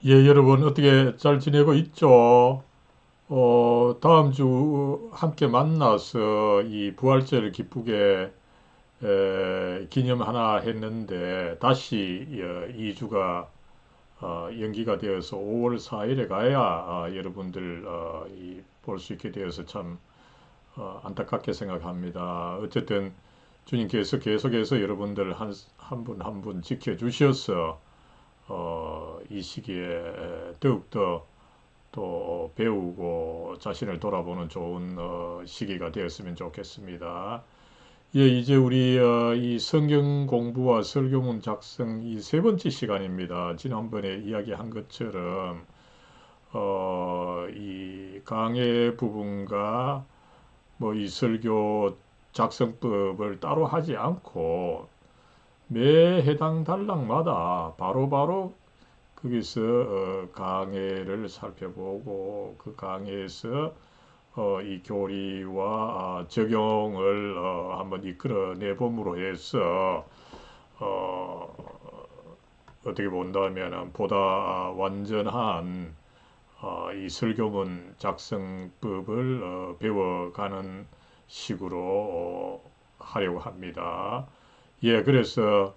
예, 여러분 어떻게 잘 지내고 있죠? 다음 주 함께 만나서 이 부활절을 기쁘게 기념하나 했는데 다시 2주가 연기가 되어서 5월 4일에 가야 여러분들 볼 수 있게 되어서 참 안타깝게 생각합니다. 어쨌든 주님께서 계속해서 여러분들 한 분 한 분 지켜주셔서 이 시기에 더욱더 또 배우고 자신을 돌아보는 좋은 시기가 되었으면 좋겠습니다. 예, 이제 우리 이 성경 공부와 설교문 작성 이 세 번째 시간입니다. 지난번에 이야기한 것처럼 이 강의 부분과 뭐 이 설교 작성법을 따로 하지 않고 매 해당 단락마다 바로바로 거기서 강해를 살펴보고 그 강해에서 이 교리와 적용을 한번 이끌어내 봄으로 해서 어, 어떻게 본다면 보다 완전한 이 설교문 작성법을 배워가는 식으로 하려고 합니다. 예, 그래서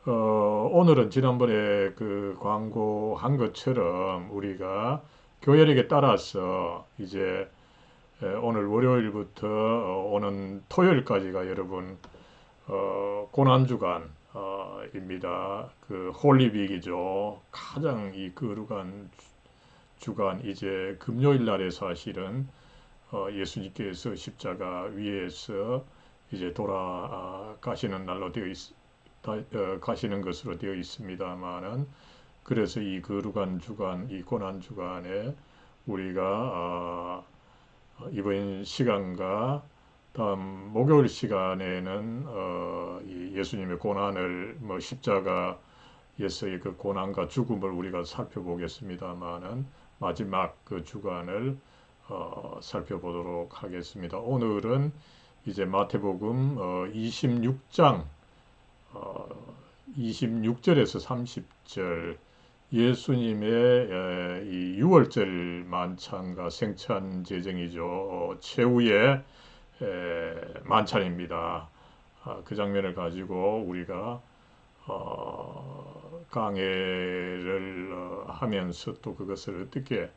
오늘은 지난번에 그 광고한 것처럼 우리가 교회력에 따라서 이제 오늘 월요일부터 오는 토요일까지가 여러분 고난주간입니다. 그 홀리빅이죠. 가장 이 거룩한 주간 이제 금요일 날에 사실은 예수님께서 십자가 위에서 이제 돌아가시는 날로 가시는 것으로 되어 있습니다만은 그래서 이 거룩한 주간, 이 고난 주간에 우리가 이번 시간과 다음 목요일 시간에는 이 예수님의 고난을 뭐 십자가에서의 그 고난과 죽음을 우리가 살펴보겠습니다만은 마지막 그 주간을 살펴보도록 하겠습니다. 오늘은 이제 마태복음 26장 26절에서 30절 예수님의 이 유월절 만찬과 생찬 제정이죠. 최후의 만찬입니다. 그 장면을 가지고 우리가 강해를 하면서 또 그것을 어떻게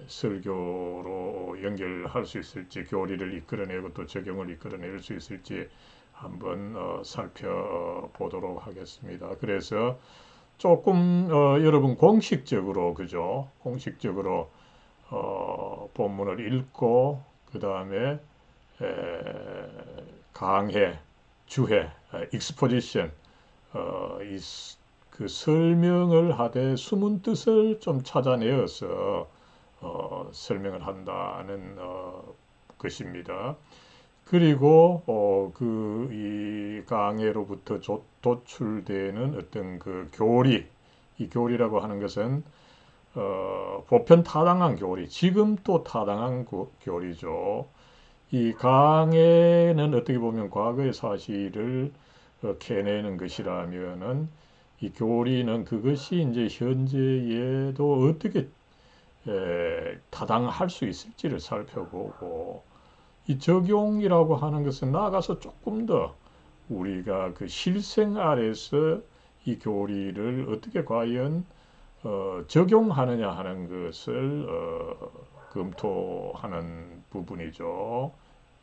설교로 연결할 수 있을지 교리를 이끌어내고 또 적용을 이끌어낼 수 있을지 한번 살펴보도록 하겠습니다. 그래서 조금 여러분 공식적으로 그죠? 공식적으로 본문을 읽고 그 다음에 강해, 주해, 익스포지션 그 설명을 하되 숨은 뜻을 좀 찾아내어서 설명을 한다는 것입니다. 그리고 그 이 강해로부터 도출되는 어떤 그 교리, 이 교리라고 하는 것은 보편 타당한 교리, 지금 또 타당한 교리죠. 이 강해는 어떻게 보면 과거의 사실을 캐내는 것이라면은 이 교리는 그것이 이제 현재에도 어떻게 타당할 수 있을지를 살펴보고 이 적용이라고 하는 것은 나아가서 조금 더 우리가 그 실생활에서 이 교리를 어떻게 과연 적용하느냐 하는 것을 검토하는 부분이죠.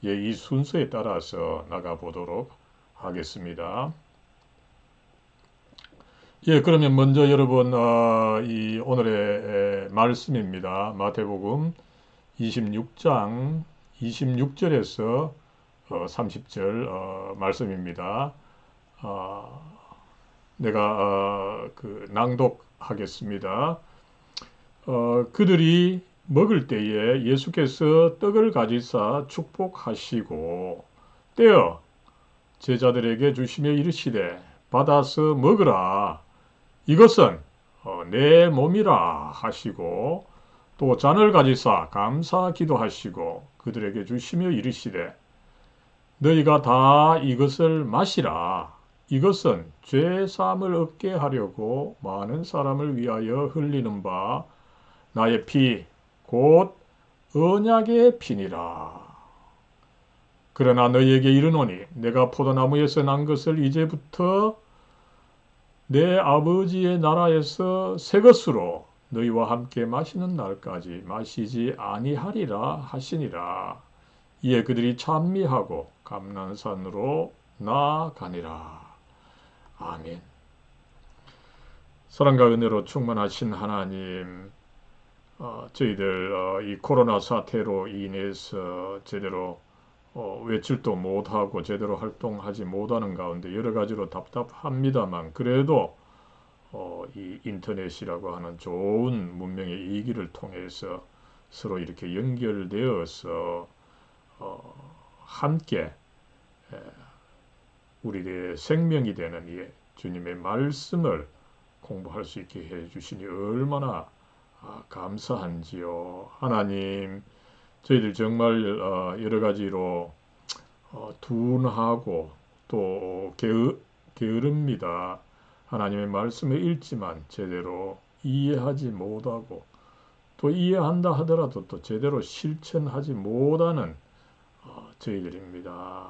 예, 이 순서에 따라서 나가보도록 하겠습니다. 예, 그러면 먼저 여러분 이 오늘의 말씀입니다. 마태복음 26장 26절에서 30절 말씀입니다. 어, 내가 그 낭독하겠습니다. 그들이 먹을 때에 예수께서 떡을 가지사 축복하시고 떼어 제자들에게 주시며 이르시되 받아서 먹으라 이것은 내 몸이라 하시고 또 잔을 가지사 감사 기도하시고 그들에게 주시며 이르시되 너희가 다 이것을 마시라 이것은 죄 사함을 얻게 하려고 많은 사람을 위하여 흘리는 바 나의 피 곧 언약의 피니라. 그러나 너희에게 이르노니 내가 포도나무에서 난 것을 이제부터 내 아버지의 나라에서 새 것으로 너희와 함께 마시는 날까지 마시지 아니하리라 하시니라. 이에 그들이 찬미하고 감난산으로 나아가니라. 아멘. 사랑과 은혜로 충만하신 하나님, 저희들 이 코로나 사태로 인해서 제대로 외출도 못하고 제대로 활동하지 못하는 가운데 여러 가지로 답답합니다만, 그래도 이 인터넷이라고 하는 좋은 문명의 이기를 통해서 서로 이렇게 연결되어서 함께 우리의 생명이 되는 이 주님의 말씀을 공부할 수 있게 해주시니 얼마나 감사한지요. 하나님, 저희들 정말 여러 가지로 둔하고 또 게으릅니다. 하나님의 말씀을 읽지만 제대로 이해하지 못하고, 또 이해한다 하더라도 또 제대로 실천하지 못하는 저희들입니다.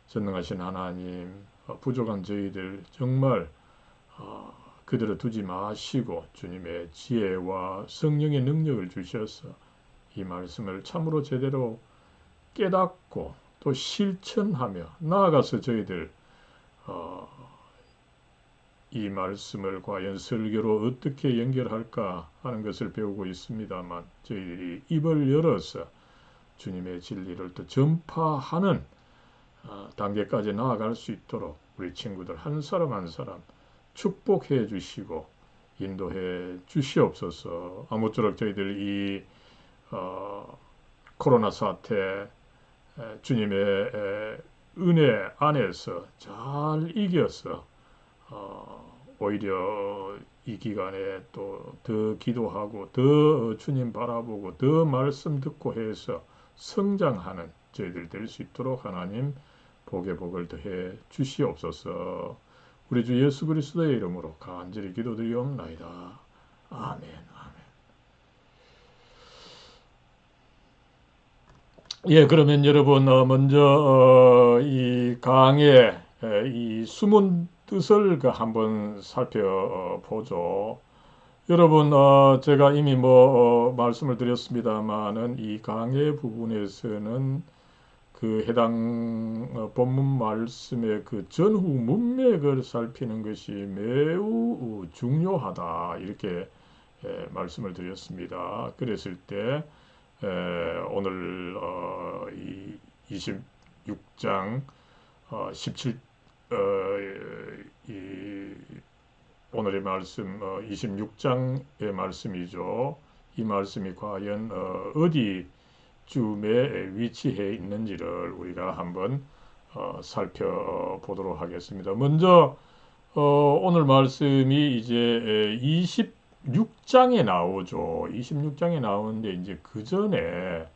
전능하신 하나님, 부족한 저희들 정말 그대로 두지 마시고 주님의 지혜와 성령의 능력을 주셔서 이 말씀을 참으로 제대로 깨닫고 또 실천하며 나아가서 저희들 이 말씀을 과연 설교로 어떻게 연결할까 하는 것을 배우고 있습니다만, 저희들이 입을 열어서 주님의 진리를 또 전파하는 단계까지 나아갈 수 있도록 우리 친구들 한 사람 한 사람 축복해 주시고 인도해 주시옵소서. 아무쪼록 저희들 이 코로나 사태 주님의 은혜 안에서 잘 이겨서 오히려 이 기간에 또 더 기도하고 더 주님 바라보고 더 말씀 듣고 해서 성장하는 저희들 될 수 있도록 하나님 복의 복을 더해 주시옵소서. 우리 주 예수 그리스도의 이름으로 간절히 기도드리옵나이다. 아멘. 예, 그러면 여러분 먼저 이 강의 이 숨은 뜻을 한번 살펴보죠. 여러분 제가 이미 말씀을 드렸습니다만은 이 강의 부분에서는 그 해당 본문 말씀의 그 전후 문맥을 살피는 것이 매우 중요하다, 이렇게 말씀을 드렸습니다. 그랬을 때 오늘 이 26장 17 오늘의 말씀 26장의 말씀이죠. 이 말씀이 과연 어디 쯤에 위치해 있는지를 우리가 한번 살펴보도록 하겠습니다. 먼저 오늘 말씀이 이제 26장에 나오죠. 26장에 나오는데 이제 그 전에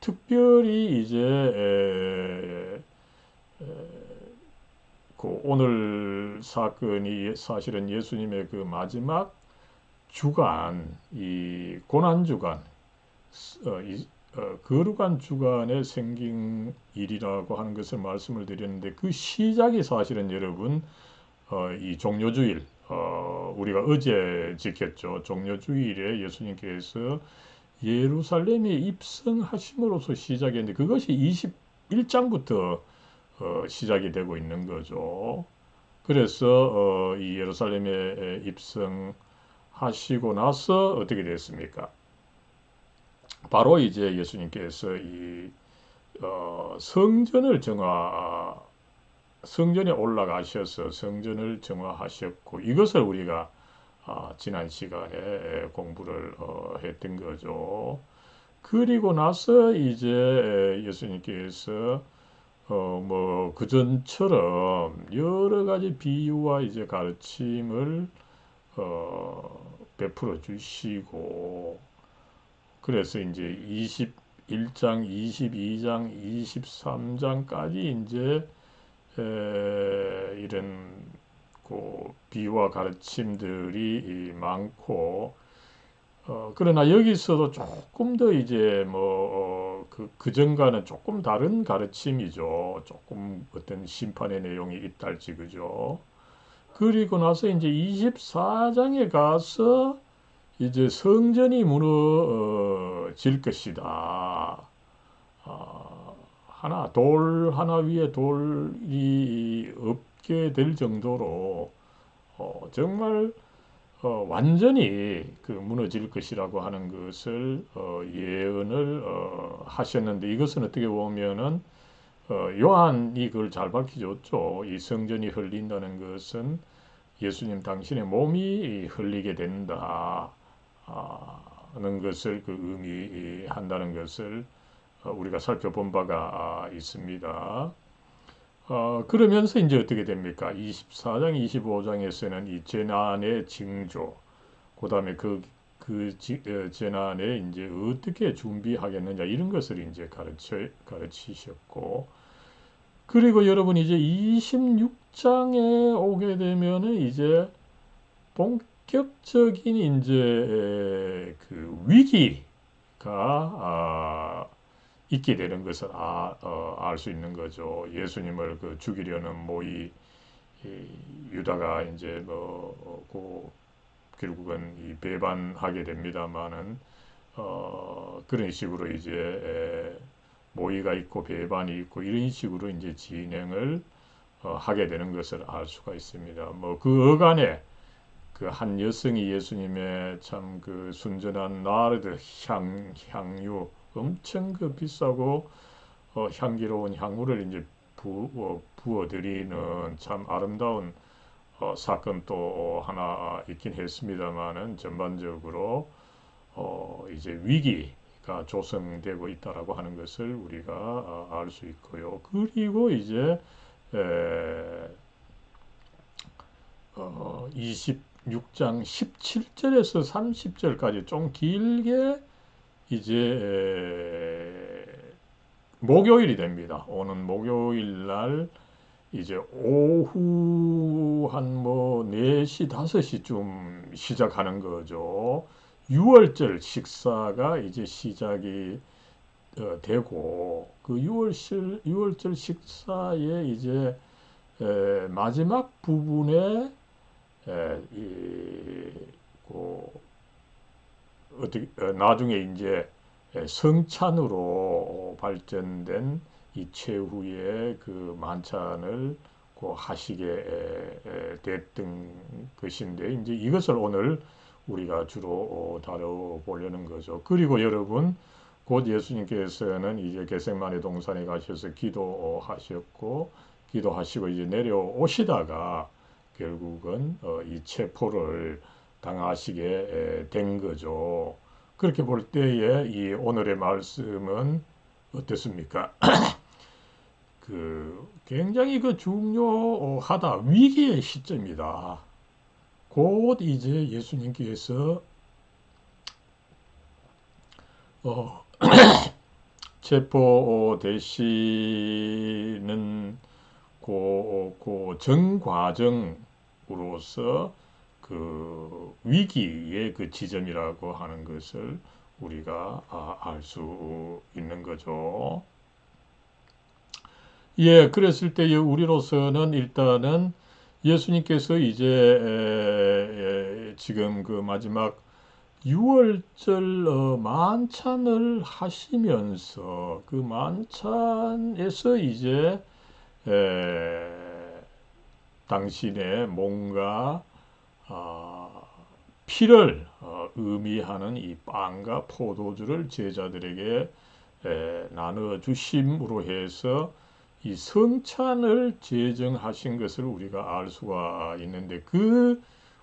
특별히 이제 그 오늘 사건이 사실은 예수님의 그 마지막 주간, 이 고난 주간, 거룩한 주간에 생긴 일이라고 하는 것을 말씀을 드렸는데, 그 시작이 사실은 여러분 이 종료주일, 우리가 어제 지켰죠. 종료주일에 예수님께서 예루살렘에 입성하심으로써 시작했는데, 그것이 21장부터 시작이 되고 있는 거죠. 그래서 이 예루살렘에 입성하시고 나서 어떻게 됐습니까? 바로 이제 예수님께서 이 성전에 올라가셔서 성전을 정화하셨고, 이것을 우리가 지난 시간에 공부를 했던 거죠. 그리고 나서 이제 예수님께서 그전처럼 여러 가지 비유와 이제 가르침을 베풀어 주시고, 그래서 이제 21장, 22장, 23장까지 이제 이런 그 비유와 가르침들이 많고, 그러나 여기서도 조금 더 이제 그전과는 조금 다른 가르침이죠. 조금 어떤 심판의 내용이 있달지, 그죠? 그리고 나서 이제 24장에 가서 이제 성전이 무너질 것이다. 돌 하나 위에 돌이 없게 될 정도로 정말 완전히 그 무너질 것이라고 하는 것을 예언을 하셨는데, 이것은 어떻게 보면은 요한이 그걸 잘 밝혀줬죠. 이 성전이 흘린다는 것은 예수님 당신의 몸이 흘리게 된다 하는 것을 그 의미한다는 것을 우리가 살펴본 바가 있습니다. 그러면서 이제 어떻게 됩니까? 24장, 25장에서는 이 재난의 징조, 그 다음에 재난에 이제 어떻게 준비하겠느냐, 이런 것을 이제 가르치셨고, 그리고 여러분 이제 26장에 오게 되면은 이제 본격적인 이제 그 위기가 있게 되는 것을 알 수 있는 거죠. 예수님을 그 죽이려는 유다가 이제 결국은 배반하게 됩니다만은 그런 식으로 이제 모의가 있고 배반이 있고 이런 식으로 이제 진행을 하게 되는 것을 알 수가 있습니다. 그 어간에 그 한 여성이 예수님의 참 그 순전한 나르드 향유, 엄청 그 비싸고 향기로운 향후를 이제 부어드리는 참 아름다운 사건 또 하나 있긴 했습니다만은, 전반적으로 이제 위기가 조성되고 있다라고 하는 것을 우리가 알 수 있고요. 그리고 이제 26장 17절에서 30절까지 좀 길게 이제 목요일이 됩니다. 오는 목요일 날 이제 오후 한 4시, 5시쯤 시작하는 거죠. 6월절 식사가 이제 시작이 되고, 그 6월절 식사에 이제 마지막 부분에 나중에 이제 성찬으로 발전된 이 최후의 그 만찬을 하시게 됐던 것인데, 이제 이것을 오늘 우리가 주로 다뤄보려는 거죠. 그리고 여러분, 곧 예수님께서는 이제 겟세마네 동산에 가셔서 기도하시고 이제 내려오시다가 결국은 이 체포를 당하시게 된 거죠. 그렇게 볼 때에 이 오늘의 말씀은 어떻습니까? 굉장히 중요하다. 위기의 시점이다. 곧 이제 예수님께서 체포되시는 전 과정으로서 그 위기의 그 지점이라고 하는 것을 우리가 알 수 있는 거죠. 예, 그랬을 때 우리로서는 일단은 예수님께서 이제 지금 그 마지막 6월절 만찬을 하시면서 그 만찬에서 이제 당신의 몸과 피를 의미하는 이 빵과 포도주를 제자들에게 나눠 주심으로 해서 이 성찬을 제정하신 것을 우리가 알 수가 있는데, 그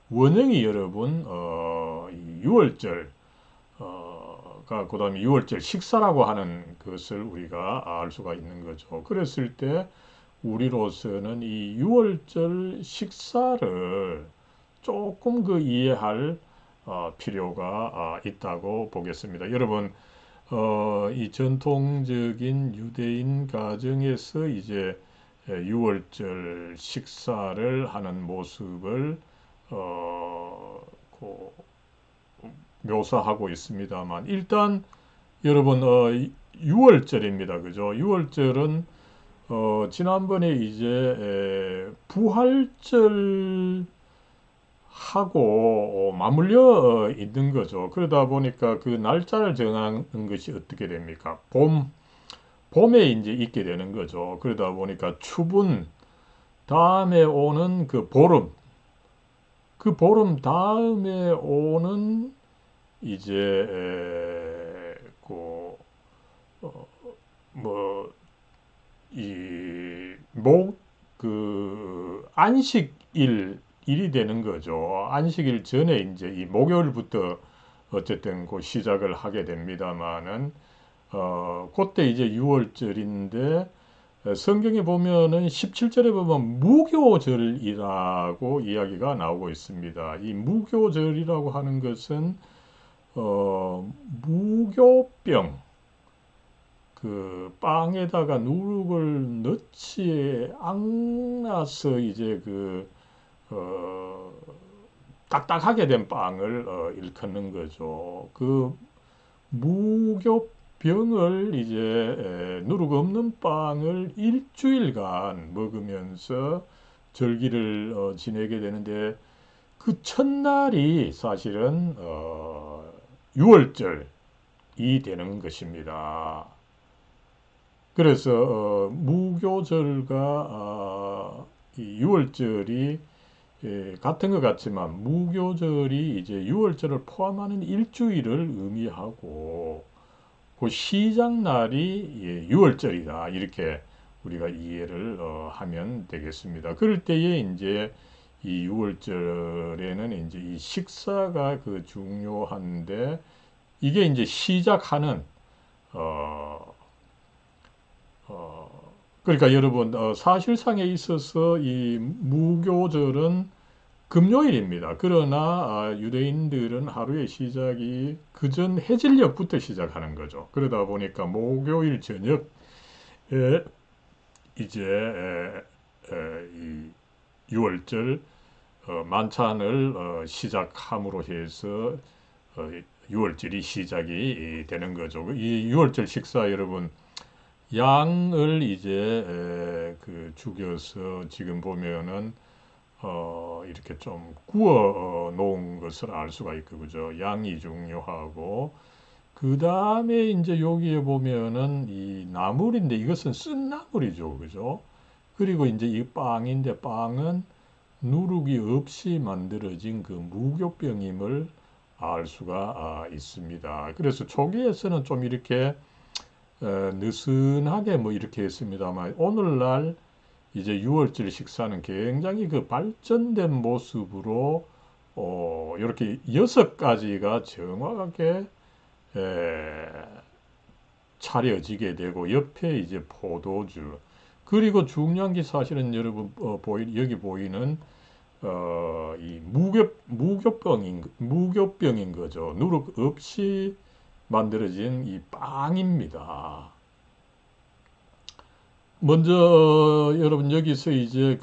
원형이 여러분 6월절 그 다음에 6월절 식사라고 하는 것을 우리가 알 수가 있는 거죠. 그랬을 때 우리로서는 이 6월절 식사를 조금 이해할 필요가 있다고 보겠습니다. 여러분, 이 전통적인 유대인 가정에서 이제 유월절 식사를 하는 모습을 그 묘사하고 있습니다만, 일단 여러분 6월절입니다. 그죠? 6월절은 지난번에 이제 부활절 하고 맞물려 있는 거죠. 그러다 보니까 그 날짜를 정하는 것이 어떻게 됩니까? 봄에 이제 있게 되는 거죠. 그러다 보니까 추분 다음에 오는 그 보름, 그 보름 다음에 오는 이제 그 뭐 이 안식일이 되는 거죠. 안식일 전에 이제 이 목요일부터 어쨌든 그 시작을 하게 됩니다만은 그때 이제 6월절인데 성경에 보면은 17절에 보면 무교절이라고 이야기가 나오고 있습니다. 이 무교절이라고 하는 것은 무교병, 그 빵에다가 누룩을 넣지 않아서 이제 어, 딱딱하게 된 빵을 일컫는 거죠. 그 무교병을 이제 누룩 없는 빵을 일주일간 먹으면서 절기를 지내게 되는데, 그 첫날이 사실은 6월절이 되는 것입니다. 그래서 무교절과 이 6월절이 같은 것 같지만, 무교절이 이제 6월절을 포함하는 일주일을 의미하고 그 시작날이 6월절이다, 이렇게 우리가 이해를 하면 되겠습니다. 그럴 때에 이제 이 6월절에는 이제 이 식사가 그 중요한데, 이게 이제 시작하는 어, 그러니까 여러분 사실상에 있어서 이 무교절은 금요일입니다. 그러나 유대인들은 하루의 시작이 그전 해질녘부터 시작하는 거죠. 그러다 보니까 목요일 저녁에 이제 이 6월절 만찬을 시작함으로 해서 6월절이 시작이 되는 거죠. 이 6월절 식사 여러분, 양을 이제 죽여서 지금 보면은 이렇게 좀 구워 놓은 것을 알 수가 있고, 그죠? 양이 중요하고, 그 다음에 이제 여기에 보면은 이 나물인데 이것은 쓴 나물이죠, 그죠? 그리고 이제 이 빵인데, 빵은 누룩이 없이 만들어진 그 무교병임을 알 수가 있습니다. 그래서 초기에서는 좀 이렇게 느슨하게 뭐 이렇게 했습니다만, 오늘날 이제 6월절 식사는 굉장히 그 발전된 모습으로 이렇게 6가지가 정확하게 에, 차려지게 되고, 옆에 이제 포도주, 그리고 중요한 게 사실은 여러분 여기 보이는 이 무교병인 거죠. 누룩 없이 만들어진 이 빵입니다. 먼저 여러분 여기서 이제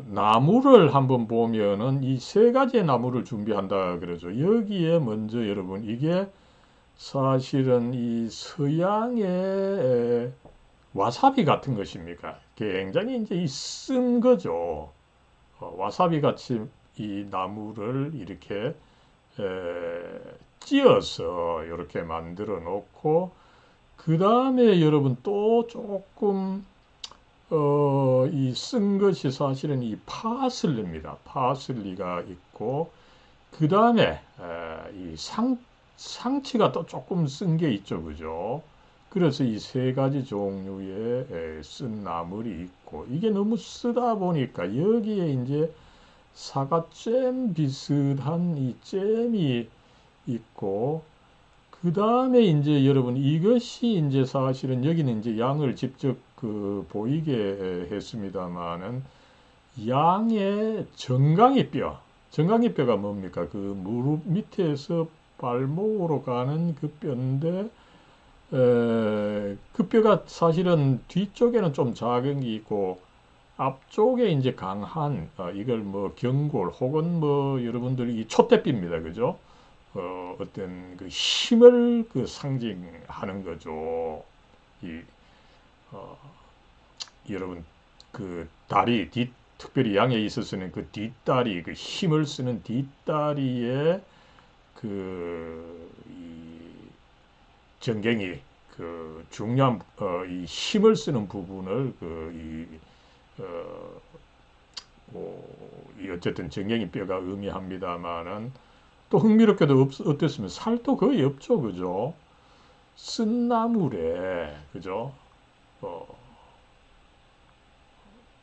나무를 한번 보면은 이 세 가지의 나무를 준비한다 그러죠. 여기에 먼저 여러분, 이게 사실은 이 서양의 와사비 같은 것입니까? 굉장히 이제 쓴 거죠. 와사비 같이 이 나무를 이렇게 찧어서 이렇게 만들어 놓고, 그 다음에 여러분 또 조금 이 쓴 것이 사실은 이 파슬리입니다. 파슬리가 있고, 그 다음에 이 상치가 또 조금 쓴 게 있죠, 그죠? 그래서 이 세 가지 종류의 쓴 나물이 있고, 이게 너무 쓰다 보니까 여기에 이제 사과잼 비슷한 이 잼이 있고, 그 다음에 이제 여러분 이것이 이제 사실은 여기는 이제 양을 직접 보이게 했습니다만은, 양의 정강이뼈가 뭡니까? 그 무릎 밑에서 발목으로 가는 그 뼈인데, 그 뼈가 사실은 뒤쪽에는 좀 작은 게 있고 앞쪽에 이제 강한 이걸 뭐 경골 혹은 뭐 여러분들이 이 촛대뼈입니다. 그죠? 어떤 그 힘을 그 상징하는 거죠. 이 어, 여러분 그 다리 특별히 양에 있어서는 그 뒷다리 그 힘을 쓰는 뒷다리에 이 전갱이 그 중요한 이 힘을 쓰는 부분을 어, 이 어쨌든 전갱이 뼈가 의미합니다만은 또 흥미롭게도 어땠으면 살도 거의 없죠, 그죠? 쓴나물에 그죠? 어,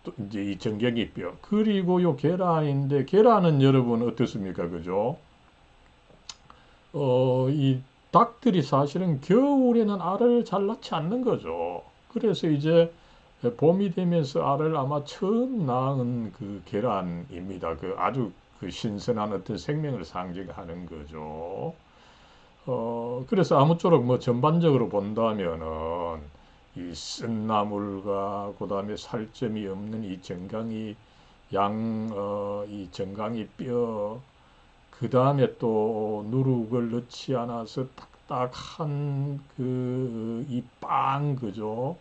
또 이제 이 전갱이 뼈 그리고 요 계란인데 계란은 여러분 어떻습니까, 그죠? 이 닭들이 사실은 겨울에는 알을 잘 낳지 않는 거죠. 그래서 이제 봄이 되면서 알을 아마 처음 낳은 그 계란입니다. 그 아주 그 신선한 어떤 생명을 상징하는 거죠. 그래서 아무쪼록 뭐 전반적으로 본다면은 이 쓴나물과 그다음에 살점이 없는 이 정강이 이 정강이 뼈 그 다음에 또 누룩을 넣지 않아서 딱딱한 그 이 빵 그죠?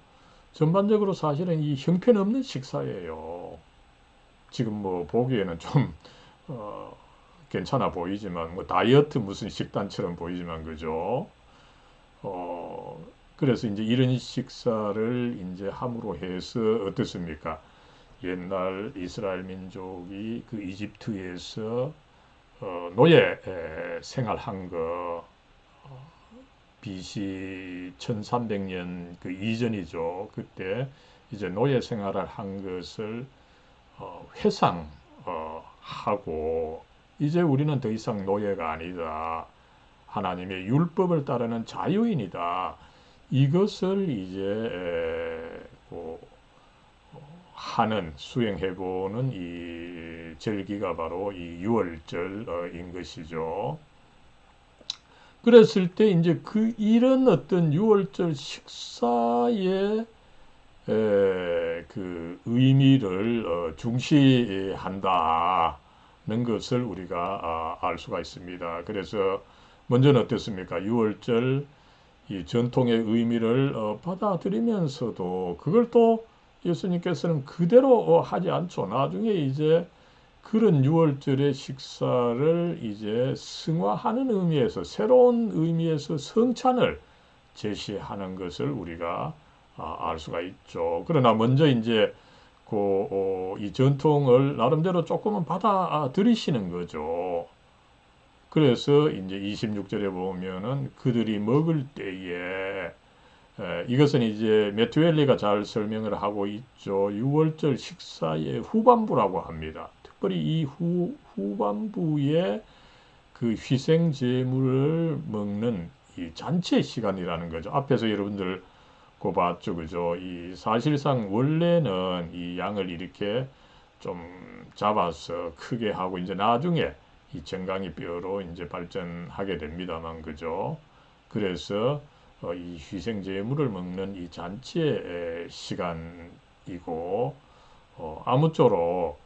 전반적으로 사실은 이 형편없는 식사예요. 지금 뭐 보기에는 좀 어, 괜찮아 보이지만 뭐 다이어트 무슨 식단처럼 보이지만 그죠? 어, 그래서 이제 이런 식사를 이제 함으로 해서 어떻습니까? 옛날 이스라엘 민족이 그 이집트에서 노예 생활한 거 BC 1300년 그 이전이죠. 그때 이제 노예 생활을 한 것을 회상하고 이제 우리는 더 이상 노예가 아니다. 하나님의 율법을 따르는 자유인이다. 이것을 이제 하는 수행해보는 이 절기가 바로 이 유월절인 것이죠. 그랬을 때 이제 그 이런 어떤 유월절 식사의 그 의미를 중시한다는 것을 우리가 알 수가 있습니다. 그래서 먼저는 어떻습니까? 유월절 이 전통의 의미를 받아들이면서도 그걸 또 예수님께서는 그대로 하지 않죠. 나중에 이제 그런 유월절의 식사를 이제 승화하는 의미에서 새로운 의미에서 성찬을 제시하는 것을 우리가 알 수가 있죠. 그러나 먼저 이제 이 전통을 나름대로 조금은 받아들이시는 거죠. 그래서 이제 26절에 보면은 그들이 먹을 때에 이것은 이제 메투엘리가 잘 설명을 하고 있죠. 6월절 식사의 후반부라고 합니다. 특별히 이 후반부에 그 희생 제물을 먹는 이 잔치의 시간이라는 거죠. 앞에서 여러분들 고 봤죠, 그죠? 이 사실상 원래는 이 양을 이렇게 좀 잡아서 크게 하고 이제 나중에 이 정강이 뼈로 이제 발전하게 됩니다만, 그죠? 그래서 이 희생 제물을 먹는 이 잔치의 시간이고 아무쪼록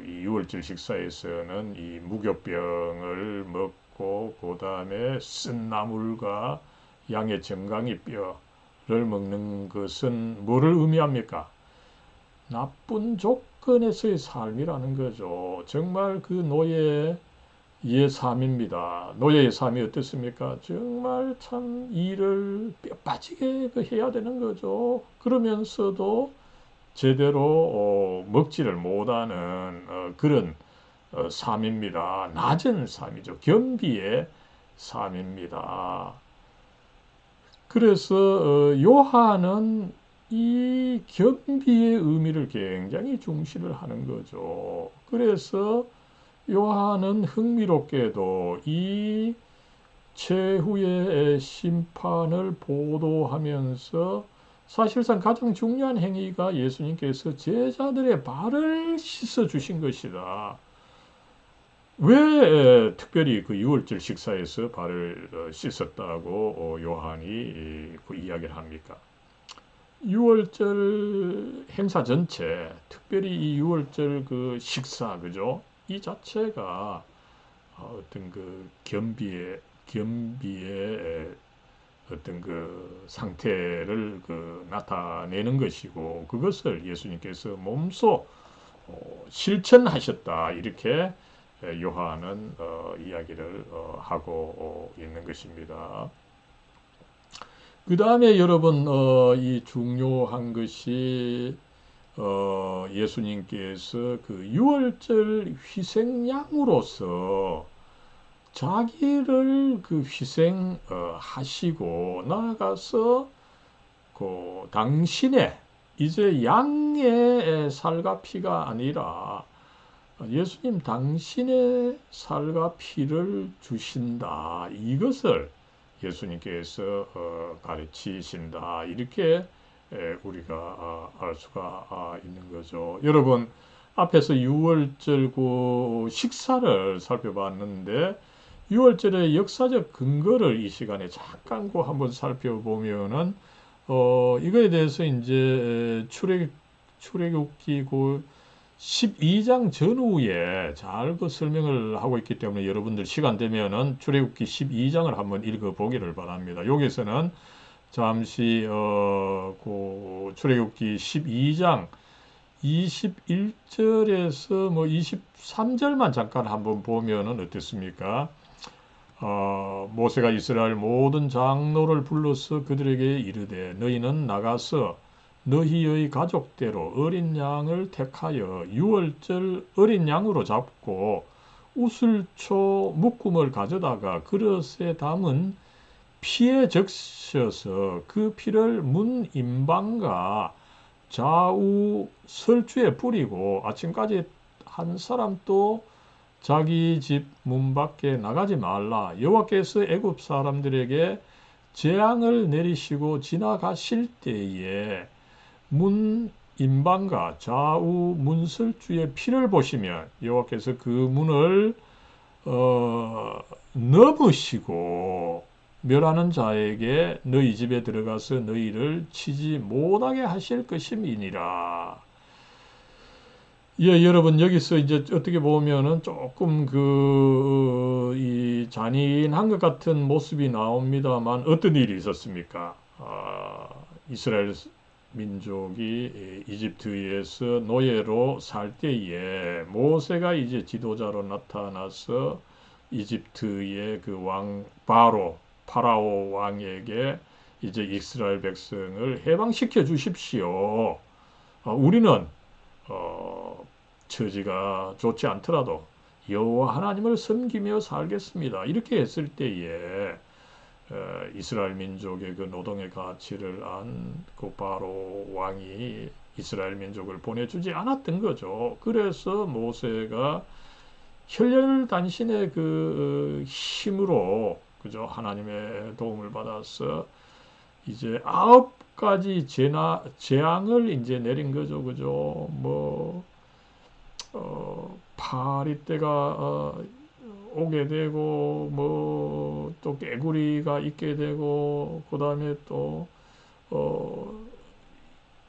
이 유월절 식사에서는 이 무교병을 먹고 그 다음에 쓴 나물과 양의 정강이 뼈를 먹는 것은 뭐를 의미합니까? 나쁜 조건에서의 삶이라는 거죠. 정말 그 노예의 삶입니다. 노예의 삶이 어떻습니까? 정말 참 일을 뼈 빠지게 해야 되는 거죠. 그러면서도 제대로 먹지를 못하는 그런 삶입니다. 낮은 삶이죠. 겸비의 삶입니다. 그래서 요한은 이 겸비의 의미를 굉장히 중시를 하는 거죠. 그래서 요한은 흥미롭게도 이 최후의 심판을 보도하면서 사실상 가장 중요한 행위가 예수님께서 제자들의 발을 씻어 주신 것이다. 왜 특별히 그 유월절 식사에서 발을 씻었다고 요한이 그 이야기를 합니까? 유월절 행사 전체, 특별히 이 유월절 그 식사, 그죠? 이 자체가 어떤 그 겸비의 어떤 그 상태를 그 나타내는 것이고, 그것을 예수님께서 몸소 실천하셨다, 이렇게 요한은 이야기를 하고 있는 것입니다. 그 다음에 여러분 이 중요한 것이 예수님께서 그 유월절 희생양으로서 자기를 그 희생하시고 나아가서 그 당신의 이제 양의 살과 피가 아니라 예수님 당신의 살과 피를 주신다. 이것을 예수님께서 가르치신다. 이렇게 우리가 알 수가 있는 거죠. 여러분, 앞에서 유월절 그 식사를 살펴봤는데 유월절의 역사적 근거를 이 시간에 잠깐 한번 살펴보면은 이거에 대해서 이제 출애굽기 그 12장 전후에 잘 그 설명을 하고 있기 때문에 여러분들 시간 되면은 출애굽기 12장을 한번 읽어보기를 바랍니다. 여기서는 잠시 그 출애굽기 12장 21절에서 뭐 23절만 잠깐 한번 보면은 어떻습니까? 모세가 이스라엘 모든 장로를 불러서 그들에게 이르되 너희는 나가서 너희의 가족대로 어린 양을 택하여 유월절 어린 양으로 잡고 우슬초 묶음을 가져다가 그릇에 담은 피에 적셔서 그 피를 문 임방과 좌우 설주에 뿌리고 아침까지 한 사람도 자기 집 문 밖에 나가지 말라. 여호와께서 애굽 사람들에게 재앙을 내리시고 지나가실 때에 문 임방과 좌우 문설주의 피를 보시면 여호와께서 그 문을 넘으시고 멸하는 자에게 너희 집에 들어가서 너희를 치지 못하게 하실 것임이니라. 예, 여러분, 여기서 이제 어떻게 보면은 조금 이 잔인한 것 같은 모습이 나옵니다만 어떤 일이 있었습니까? 이스라엘 민족이 이집트에서 노예로 살 때에 모세가 이제 지도자로 나타나서 이집트의 그 왕 파라오 왕에게 이제 이스라엘 백성을 해방시켜 주십시오. 우리는 처지가 좋지 않더라도 여호와 하나님을 섬기며 살겠습니다. 이렇게 했을 때에 이스라엘 민족의 그 노동의 가치를 안 그 바로 왕이 이스라엘 민족을 보내주지 않았던 거죠. 그래서 모세가 혈련단신의 그 힘으로 그죠, 하나님의 도움을 받아서 이제 9가지 재앙을 이제 내린 거죠. 그죠? 뭐 파리떼가 오게 되고 뭐 또 개구리가 있게 되고 그다음에 또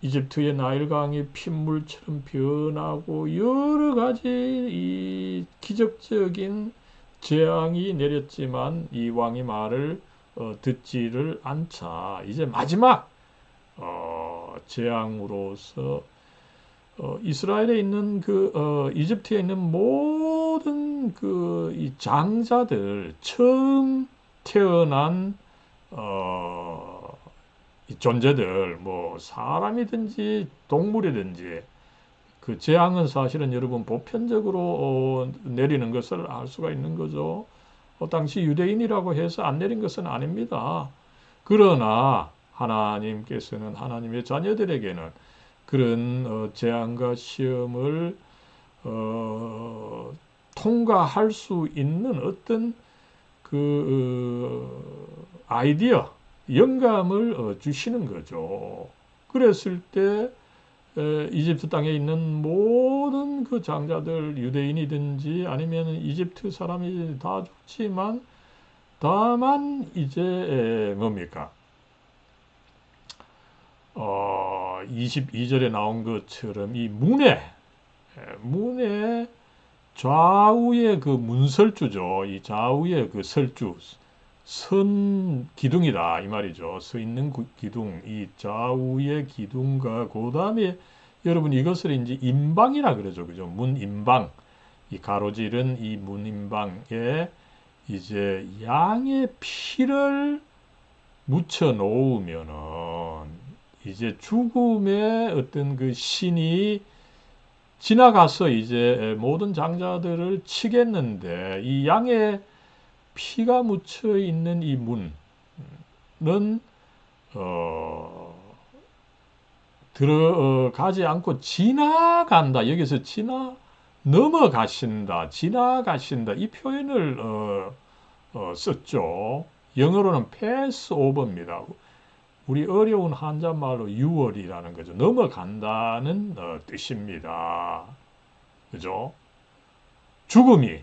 이집트의 나일강이 핏물처럼 변하고 여러 가지 이 기적적인 재앙이 내렸지만 이 왕이 말을 듣지를 않자 이제 마지막 재앙으로서 이스라엘에 있는 이집트에 있는 모든 이 장자들 처음 태어난 이 존재들 뭐 사람이든지 동물이든지 그 재앙은 사실은 여러분 보편적으로 내리는 것을 알 수가 있는 거죠. 당시 유대인이라고 해서 안 내린 것은 아닙니다. 그러나 하나님께서는 하나님의 자녀들에게는 그런 재앙과 시험을 통과할 수 있는 어떤 아이디어, 영감을 주시는 거죠. 그랬을 때 이집트 땅에 있는 모든 그 장자들, 유대인이든지 아니면 이집트 사람이 다 좋지만, 다만 이제 뭡니까? 22절에 나온 것처럼 이 문의 좌우의 그 문설주죠. 이 좌우의 그 설주, 선 기둥이다 이 말이죠. 서 있는 기둥, 이 좌우의 기둥과 그 다음에 여러분 이것을 이제 임방이라 그러죠, 그죠? 문임방, 이 가로지른 이 문임방에 이제 양의 피를 묻혀 놓으면은 이제 죽음의 어떤 그 신이 지나가서 이제 모든 장자들을 치겠는데, 이 양의 피가 묻혀 있는 이 문은 들어가지 않고 지나간다. 여기서 지나가신다. 이 표현을 썼죠. 영어로는 pass over입니다. 우리 어려운 한자말로 유월이라는 거죠. 넘어간다는 뜻입니다. 그죠? 죽음이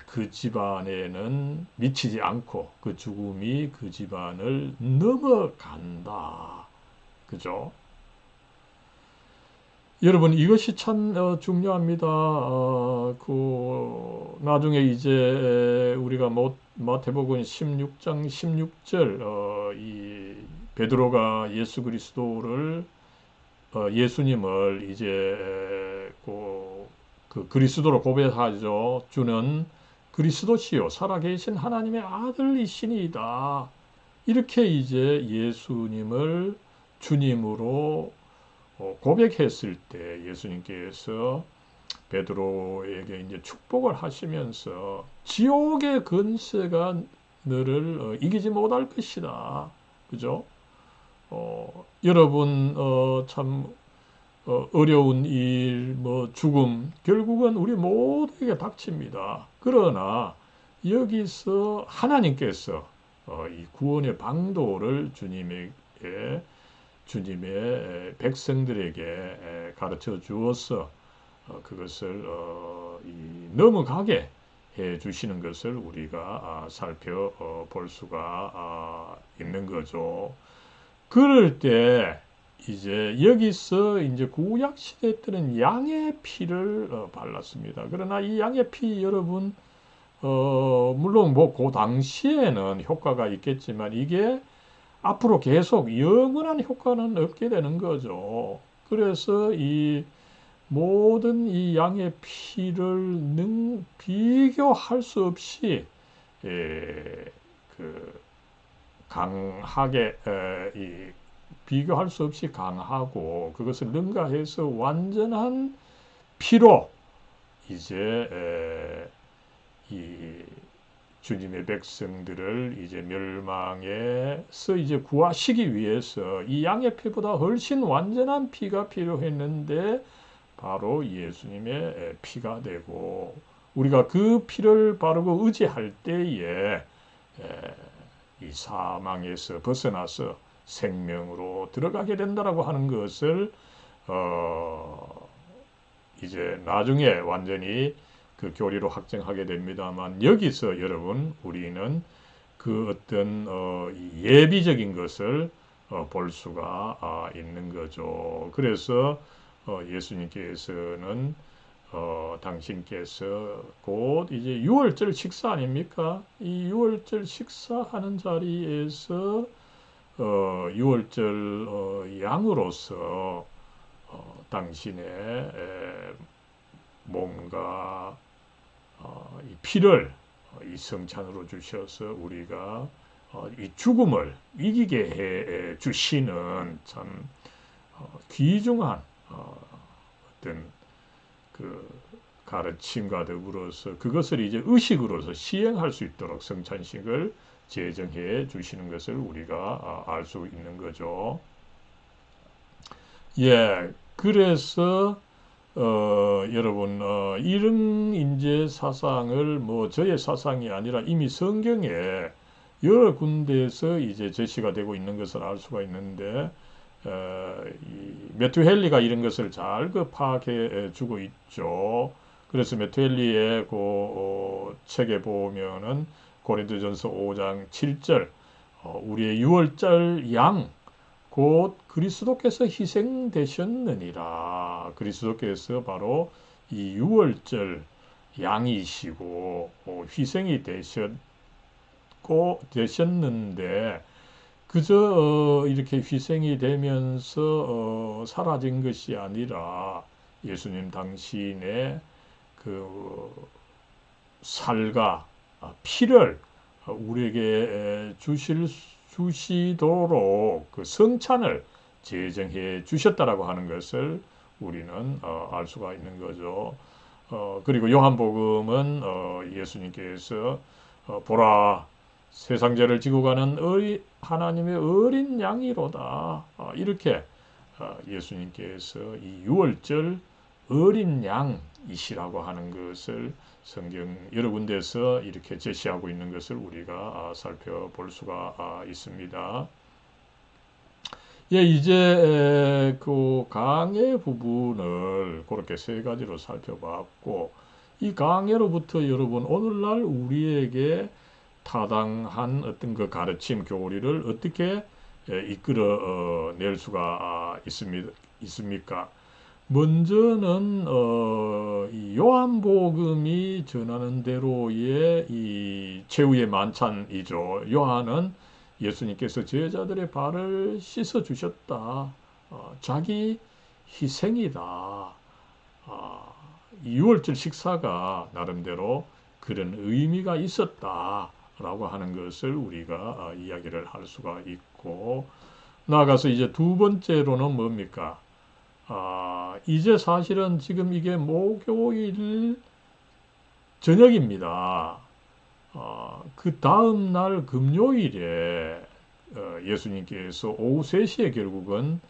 그 집안에는 미치지 않고 그 죽음이 그 집안을 넘어간다. 그죠? 여러분 이것이 참 중요합니다. 나중에 이제 우리가 마태복음 16장 16절 이 베드로가 예수 그리스도를 예수님을 이제 그 그리스도로 고백하죠. 주는 그리스도시요 살아계신 하나님의 아들이시니이다. 이렇게 이제 예수님을 주님으로 고백했을 때 예수님께서 베드로에게 이제 축복을 하시면서 지옥의 권세가 너를 이기지 못할 것이다. 그죠? 여러분 참 어려운 일, 죽음 결국은 우리 모두에게 닥칩니다. 그러나 여기서 하나님께서 이 구원의 방도를 주님의 백성들에게 가르쳐 주어서 그것을 넘어가게 해 주시는 것을 우리가 살펴볼 수가 있는 거죠. 그럴 때 이제 여기서 이제 구약 시대 때는 양의 피를 발랐습니다. 그러나 이 양의 피 여러분 물론 그 당시에는 효과가 있겠지만 이게 앞으로 계속 영원한 효과는 없게 되는 거죠. 그래서 이 모든 이 양의 피를 비교할 수 없이 강하게 비교할 수 없이 강하고 그것을 능가해서 완전한 피로 이제 이 주님의 백성들을 이제 멸망에서 이제 구하시기 위해서 이 양의 피보다 훨씬 완전한 피가 필요했는데 바로 예수님의 피가 되고 우리가 그 피를 바르고 의지할 때에 이 사망에서 벗어나서 생명으로 들어가게 된다라고 하는 것을 이제 나중에 완전히 그 교리로 확정하게 됩니다만 여기서 여러분 우리는 그 어떤 예비적인 것을 볼 수가 있는 거죠. 그래서 예수님께서는 당신께서 곧 이제 유월절 식사 아닙니까? 이 유월절 식사하는 자리에서 유월절 양으로서 당신의 몸과 이 피를 이 성찬으로 주셔서 우리가 이 죽음을 이기게 해 주시는 참 귀중한 어떤 그 가르침과 더불어서 그것을 이제 의식으로서 시행할 수 있도록 성찬식을 제정해 주시는 것을 우리가 알 수 있는 거죠. 예, 그래서 여러분 이런 인재 사상을 저의 사상이 아니라 이미 성경에 여러 군데에서 이제 제시가 되고 있는 것을 알 수가 있는데 이 메투헬리가 이런 것을 잘 그 파악해 주고 있죠. 그래서 메투헬리의 그 책에 보면은 고린도전서 5장 7절 우리의 유월절 양 곧 그리스도께서 희생되셨느니라. 그리스도께서 바로 이 유월절 양이시고 희생이 되셨는데 그저 이렇게 희생이 되면서 사라진 것이 아니라 예수님 당신의 그 살과 피를 우리에게 주시도록 그 성찬을 제정해 주셨다라고 하는 것을 우리는 알 수가 있는 거죠. 그리고 요한복음은 예수님께서 보라 세상 죄를 지고 가는 하나님의 어린 양이로다. 이렇게 예수님께서 이 유월절 어린 양이시라고 하는 것을 성경 여러 군데서 이렇게 제시하고 있는 것을 우리가 살펴볼 수가 있습니다. 예, 이제 그 강해 부분을 그렇게 세 가지로 살펴봤고 이 강해로부터 여러분 오늘날 우리에게 타당한 어떤 그 가르침 교리를 어떻게 이끌어 낼 수가 있습니까? 먼저는 이 요한복음이 전하는 대로의 이 최후의 만찬이죠. 요한은 예수님께서 제자들의 발을 씻어 주셨다. 자기 희생이다. 이 유월절 식사가 나름대로 그런 의미가 있었다라고 하는 것을 우리가 이야기를 할 수가 있고 나아가서 이제 두 번째로는 뭡니까? 이제 사실은 지금 이게 목요일 저녁입니다. 그 다음 날 금요일에 예수님께서 오후 3시에 결국은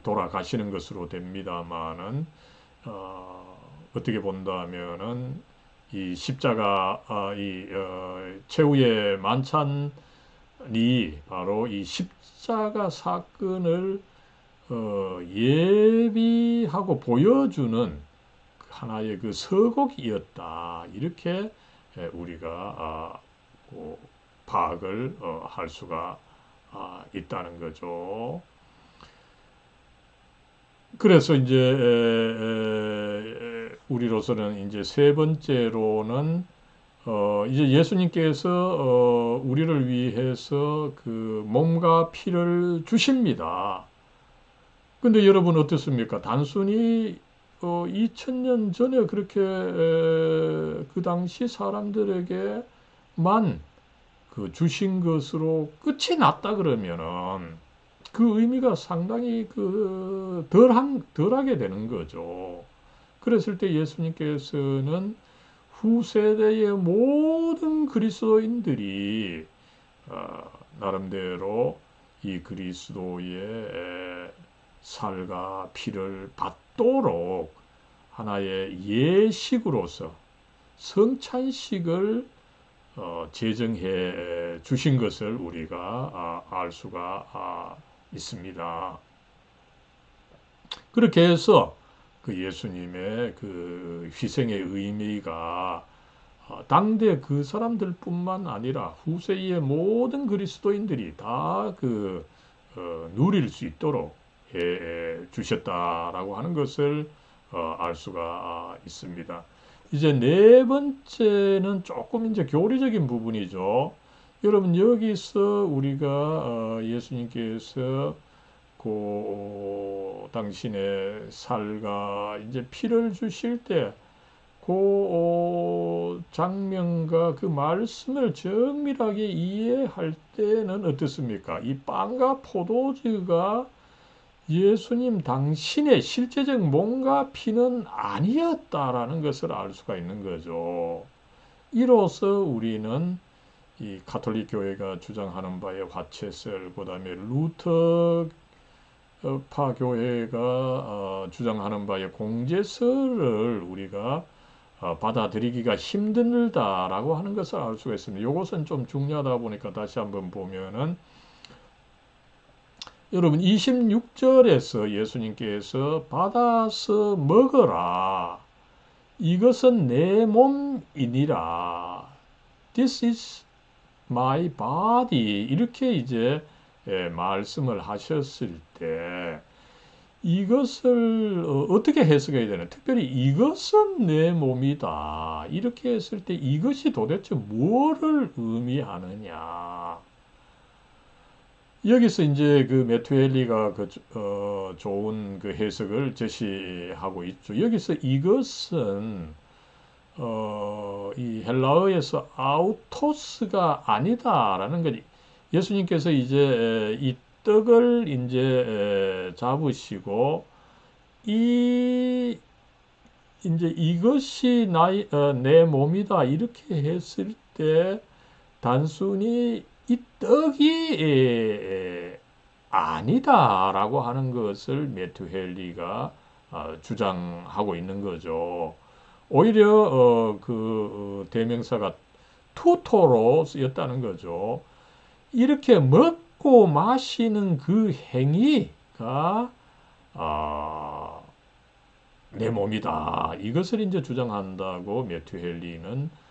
돌아가시는 것으로 됩니다만은 어떻게 본다면은 이 십자가 최후의 만찬이 바로 이 십자가 사건을 예비하고 보여주는 하나의 그 서곡이었다. 이렇게 우리가 파악을 할 수가 있다는 거죠. 그래서 이제 우리로서는 이제 세 번째로는 이제 예수님께서 우리를 위해서 그 몸과 피를 주십니다. 근데 여러분 어떻습니까? 단순히 2000년 전에 그렇게 그 당시 사람들에게만 그 주신 것으로 끝이 났다 그러면은 그 의미가 상당히 그 덜하게 되는 거죠. 그랬을 때 예수님께서는 후세대의 모든 그리스도인들이 나름대로 이 그리스도의 살과 피를 받도록 하나의 예식으로서 성찬식을 제정해 주신 것을 우리가 알 수가 있습니다. 그렇게 해서 그 예수님의 그 희생의 의미가 당대 그 사람들뿐만 아니라 후세의 모든 그리스도인들이 다 누릴 수 있도록 해 주셨다라고 하는 것을 알 수가 있습니다. 이제 네 번째는 조금 이제 교리적인 부분이죠. 여러분 여기서 우리가 예수님께서 그 당신의 살과 이제 피를 주실 때 그 장면과 그 말씀을 정밀하게 이해할 때는 어떻습니까? 이 빵과 포도주가 예수님 당신의 실제적 몸과 피는 아니었다라는 것을 알 수가 있는 거죠. 이로써 우리는 이 가톨릭 교회가 주장하는 바의 화채설, 그다음에 루터파 교회가 주장하는 바의 공제설을 우리가 받아들이기가 힘들다라고 하는 것을 알 수가 있습니다. 이것은 좀 중요하다 보니까 다시 한번 보면은 여러분 26절에서 예수님께서 받아서 먹어라. 이것은 내 몸이니라. This is my body. 이렇게 이제 말씀을 하셨을 때 이것을 어떻게 해석해야 되나? 특별히 이것은 내 몸이다. 이렇게 했을 때 이것이 도대체 뭐를 의미하느냐? 여기서 이제 그 메투엘리가 좋은 그 해석을 제시하고 있죠. 여기서 이것은 이 헬라어에서 아우토스가 아니다라는 거지. 예수님께서 이제 이 떡을 이제 잡으시고 이 이제 이것이 내 몸이다 이렇게 했을 때 단순히 이 떡이 아니다라고 하는 것을 메투헬리가 주장하고 있는 거죠. 오히려 그 대명사가 투토로 쓰였다는 거죠. 이렇게 먹고 마시는 그 행위가 내 몸이다. 이것을 이제 주장한다고 메투헬리는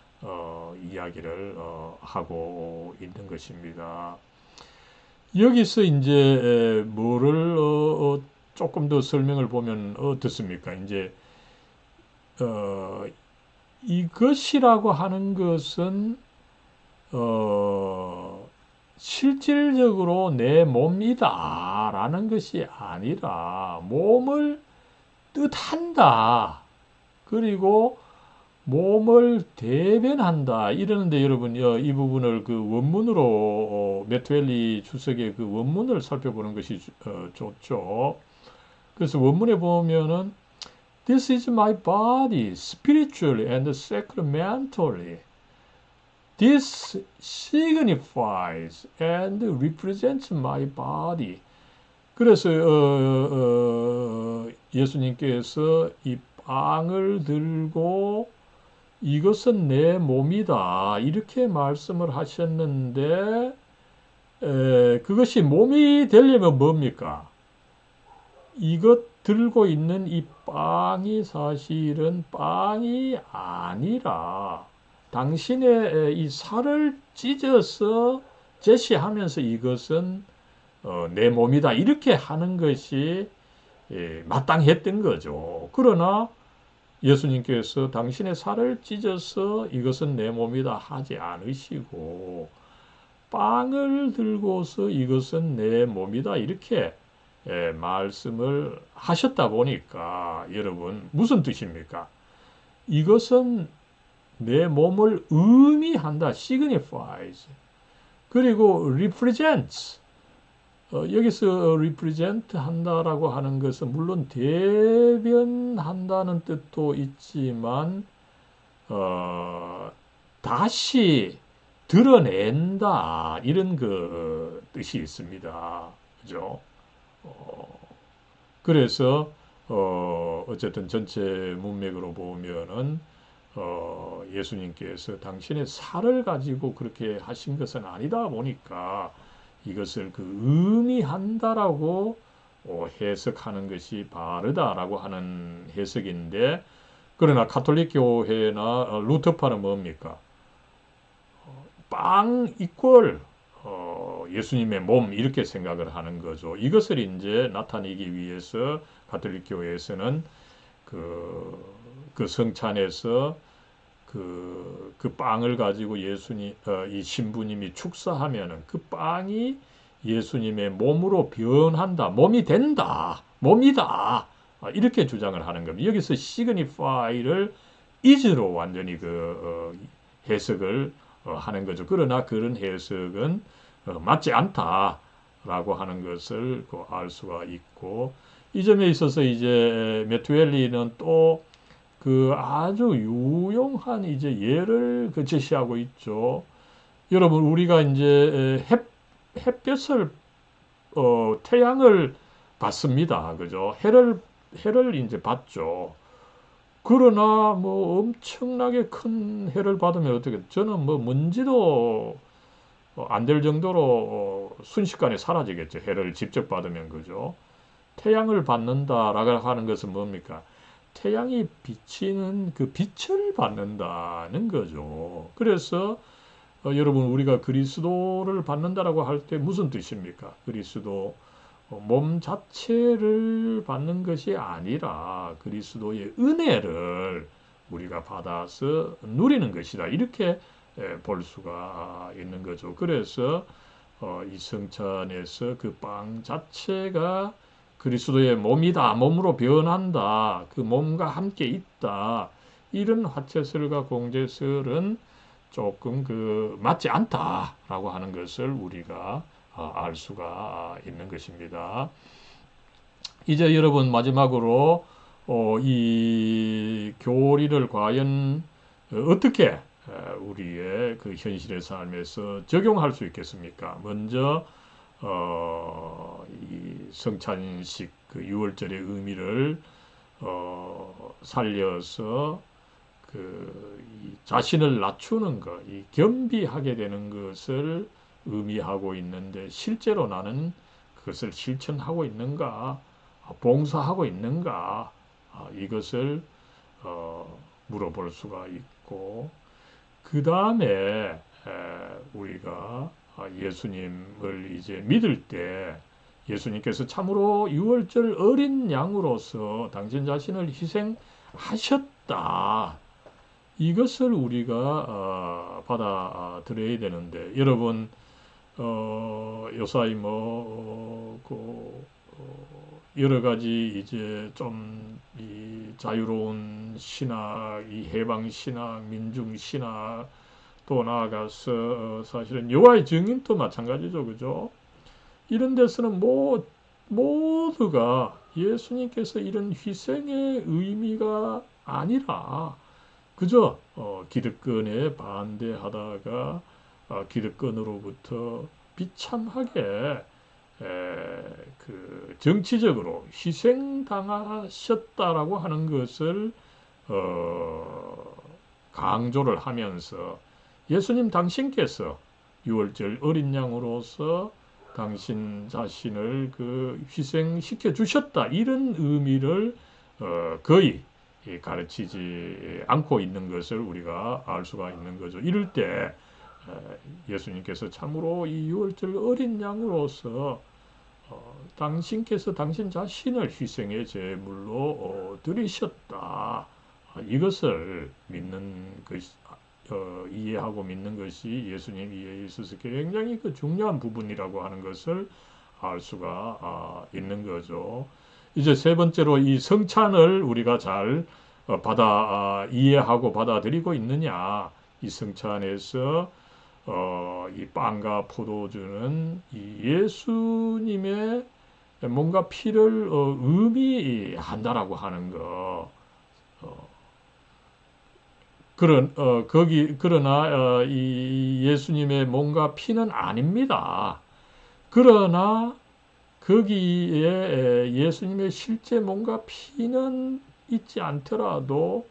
이야기를 하고 있는 것입니다. 여기서 이제 뭐를 조금 더 설명을 보면 어떻습니까? 이제 이것이라고 하는 것은 실질적으로 내 몸이다 라는 것이 아니라 몸을 뜻한다. 그리고 몸을 대변한다. 이러는데 여러분 이 부분을 그 원문으로 메투엘리 주석의 그 원문을 살펴보는 것이 좋죠. 그래서 원문에 보면은 This is my body, spiritually and sacramentally. This signifies and represents my body. 그래서 예수님께서 이 빵을 들고 이것은 내 몸이다 이렇게 말씀을 하셨는데 그것이 몸이 되려면 뭡니까? 이것 들고 있는 이 빵이 사실은 빵이 아니라 당신의 이 살을 찢어서 제시하면서 이것은 내 몸이다 이렇게 하는 것이 마땅했던 거죠. 그러나 예수님께서 당신의 살을 찢어서 이것은 내 몸이다 하지 않으시고 빵을 들고서 이것은 내 몸이다 이렇게 말씀을 하셨다 보니까 여러분 무슨 뜻입니까? 이것은 내 몸을 의미한다. signifies. 그리고 represents. 여기서 represent 한다라고 하는 것은 물론 대변한다는 뜻도 있지만 다시 드러낸다 이런 그 뜻이 있습니다. 그죠? 그래서 어쨌든 전체 문맥으로 보면은 예수님께서 당신의 살을 가지고 그렇게 하신 것은 아니다 보니까 이것을 그 의미한다라고 해석하는 것이 바르다라고 하는 해석인데 그러나 가톨릭 교회나 루터파는 뭡니까? 빵 이퀄 예수님의 몸 이렇게 생각을 하는 거죠. 이것을 이제 나타내기 위해서 가톨릭 교회에서는 그 성찬에서 그 빵을 가지고 예수님 이 신부님이 축사하면은 그 빵이 예수님의 몸으로 변한다, 몸이 된다, 몸이다 이렇게 주장을 하는 겁니다. 여기서 signify를 is로 완전히 해석을 하는 거죠. 그러나 그런 해석은 맞지 않다라고 하는 것을 알 수가 있고 이 점에 있어서 이제 메투엘리는 또 그 아주 유용한 이제 예를 제시하고 있죠. 여러분 우리가 이제 햇볕을 태양을 받습니다. 그죠? 해를 이제 받죠. 그러나 뭐 엄청나게 큰 해를 받으면 어떻게 저는 뭐 먼지도 안 될 정도로 순식간에 사라지겠죠. 해를 직접 받으면 그죠. 태양을 받는다라고 하는 것은 뭡니까? 태양이 비치는 그 빛을 받는다는 거죠. 그래서 여러분 우리가 그리스도를 받는다라고 할 때 무슨 뜻입니까? 그리스도 몸 자체를 받는 것이 아니라 그리스도의 은혜를 우리가 받아서 누리는 것이다. 이렇게 볼 수가 있는 거죠. 그래서 이 성찬에서 그 빵 자체가 그리스도의 몸이다. 몸으로 변한다. 그 몸과 함께 있다. 이런 화채설과 공제설은 조금 맞지 않다라고 하는 것을 우리가 알 수가 있는 것입니다. 이제 여러분 마지막으로 이 교리를 과연 어떻게 우리의 그 현실의 삶에서 적용할 수 있겠습니까? 먼저 이 성찬식 그 유월절의 의미를 살려서 이 자신을 낮추는 것, 이 겸비하게 되는 것을 의미하고 있는데 실제로 나는 그것을 실천하고 있는가, 봉사하고 있는가, 이것을 물어볼 수가 있고, 그 다음에 우리가 예수님을 이제 믿을 때 예수님께서 참으로 유월절 어린 양으로서 당신 자신을 희생하셨다. 이것을 우리가 받아들여야 되는데 여러분 요사이 여러 가지 이제 좀 이 자유로운 신학, 이 해방 신학, 민중 신학 또 나아가서 사실은 여호와의 증인도 마찬가지죠, 그죠? 이런 데서는 모두가 예수님께서 이런 희생의 의미가 아니라 그저 기득권에 반대하다가 기득권으로부터 비참하게 그 정치적으로 희생당하셨다라고 하는 것을 강조를 하면서 예수님 당신께서 유월절 어린 양으로서 당신 자신을 희생시켜 주셨다 이런 의미를 거의 가르치지 않고 있는 것을 우리가 알 수가 있는 거죠. 이럴 때 예수님께서 참으로 이 유월절 어린 양으로서 당신께서 당신 자신을 희생의 제물로 드리셨다. 이것을 믿는 것, 이해하고 믿는 것이 예수님 이해에 있어서 굉장히 중요한 부분이라고 하는 것을 알 수가 있는 거죠. 이제 세 번째로 이 성찬을 우리가 잘 이해하고 받아들이고 있느냐. 이 성찬에서 이 빵과 포도주는 이 예수님의 몸과 피를 의미한다라고 하는 거. 그러나 이 예수님의 몸과 피는 아닙니다. 그러나 거기에 예수님의 실제 몸과 피는 있지 않더라도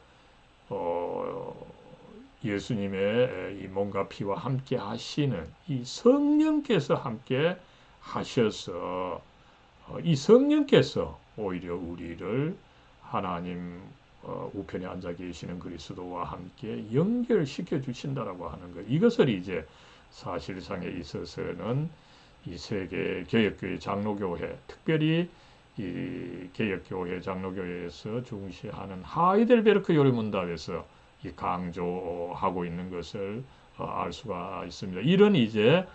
예수님의 이 몸과 피와 함께 하시는 이 성령께서 함께 하셔서 이 성령께서 오히려 우리를 하나님 우편에 앉아 계시는 그리스도와 함께 연결시켜 주신다라고 하는 것. 이것을 이제 사실상에 있어서는 이 세계 개혁교회 장로교회, 특별히 이 개혁교회 장로교회에서 중시하는 하이델베르크 요리문답에서 이 강조하고 있는 것을 알 수가 있습니다. 이런 이제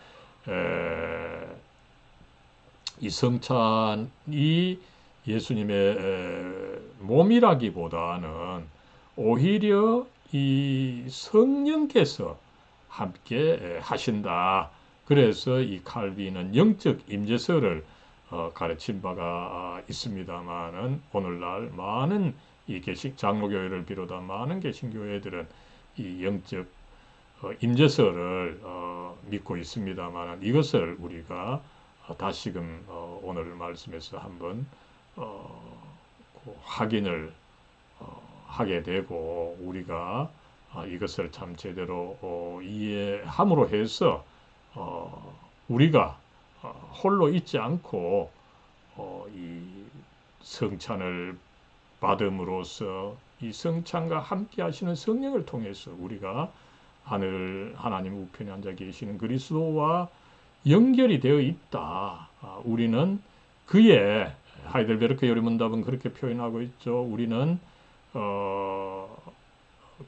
이 성찬이 예수님의 몸이라기보다는 오히려 이 성령께서 함께 하신다. 그래서 이 칼빈은 영적 임재설을 가르친 바가 있습니다만은 오늘날 많은 이 장로교회를 비롯한 많은 개신교회들은 이 영적 임재설을 믿고 있습니다만 이것을 우리가 다시금 오늘 말씀에서 한번 확인을 하게 되고 우리가 이것을 참 제대로 이해함으로 해서 우리가 홀로 있지 않고 이 성찬을 받음으로써 이 성찬과 함께 하시는 성령을 통해서 우리가 하늘 하나님 우편에 앉아 계시는 그리스도와 연결이 되어 있다. 우리는 그의 하이델베르크 요리문답은 그렇게 표현하고 있죠. 우리는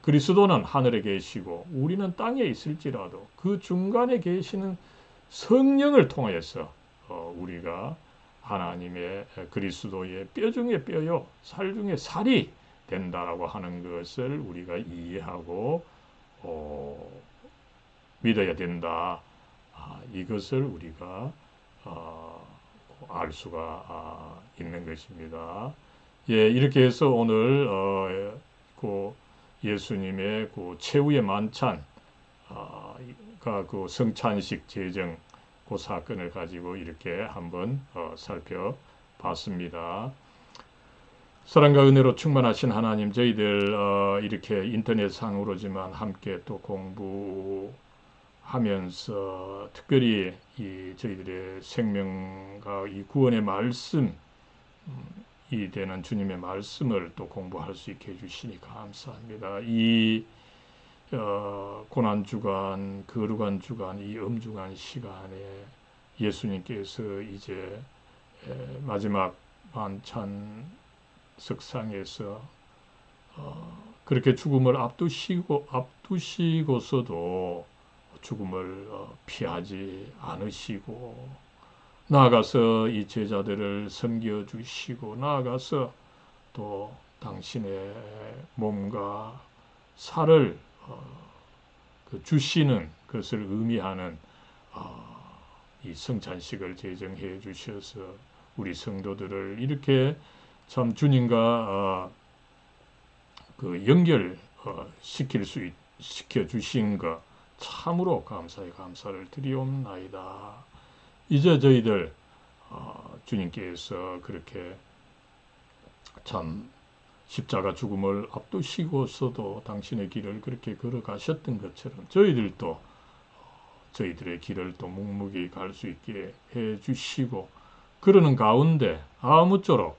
그리스도는 하늘에 계시고 우리는 땅에 있을지라도 그 중간에 계시는 성령을 통해서 우리가 하나님의 그리스도의 뼈 중에 뼈요 살 중에 살이 된다라고 하는 것을 우리가 이해하고 믿어야 된다. 이것을 우리가 알 수가 있는 것입니다. 예, 이렇게 해서 오늘 그 예수님의 그 최후의 만찬, 그 성찬식 제정 그 사건을 가지고 이렇게 한번 살펴봤습니다. 사랑과 은혜로 충만하신 하나님, 저희들 이렇게 인터넷상으로지만 함께 또 공부하면서 특별히 이 저희들의 생명과 이 구원의 말씀 이 되는 주님의 말씀을 또 공부할 수 있게 해주시니 감사합니다. 이 고난주간, 거룩한 주간, 이 엄중한 시간에 예수님께서 이제 마지막 만찬 석상에서 그렇게 죽음을 앞두시고서도 죽음을 피하지 않으시고 나아가서 이 제자들을 섬겨주시고 나아가서 또 당신의 몸과 살을 주시는 것을 의미하는 이 성찬식을 제정해 주셔서 우리 성도들을 이렇게 참 주님과 그 연결 시켜 주신 것 참으로 감사를 드리옵나이다. 이제 저희들 주님께서 그렇게 참 십자가 죽음을 앞두시고서도 당신의 길을 그렇게 걸어가셨던 것처럼 저희들도 저희들의 길을 또 묵묵히 갈 수 있게 해주시고 그러는 가운데 아무쪼록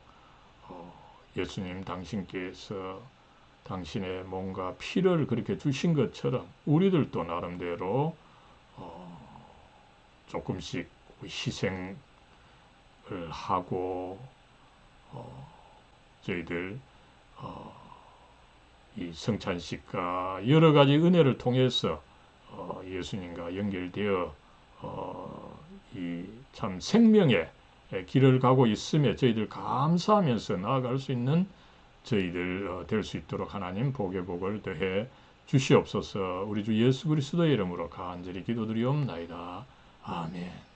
예수님 당신께서 당신의 몸과 피를 그렇게 주신 것처럼 우리들도 나름대로 조금씩 희생을 하고 저희들 이 성찬식과 여러 가지 은혜를 통해서 예수님과 연결되어 이 참 생명의 길을 가고 있음에 저희들 감사하면서 나아갈 수 있는 저희들 될 수 있도록 하나님 복의 복을 더해 주시옵소서. 우리 주 예수 그리스도의 이름으로 간절히 기도드리옵나이다. 아멘.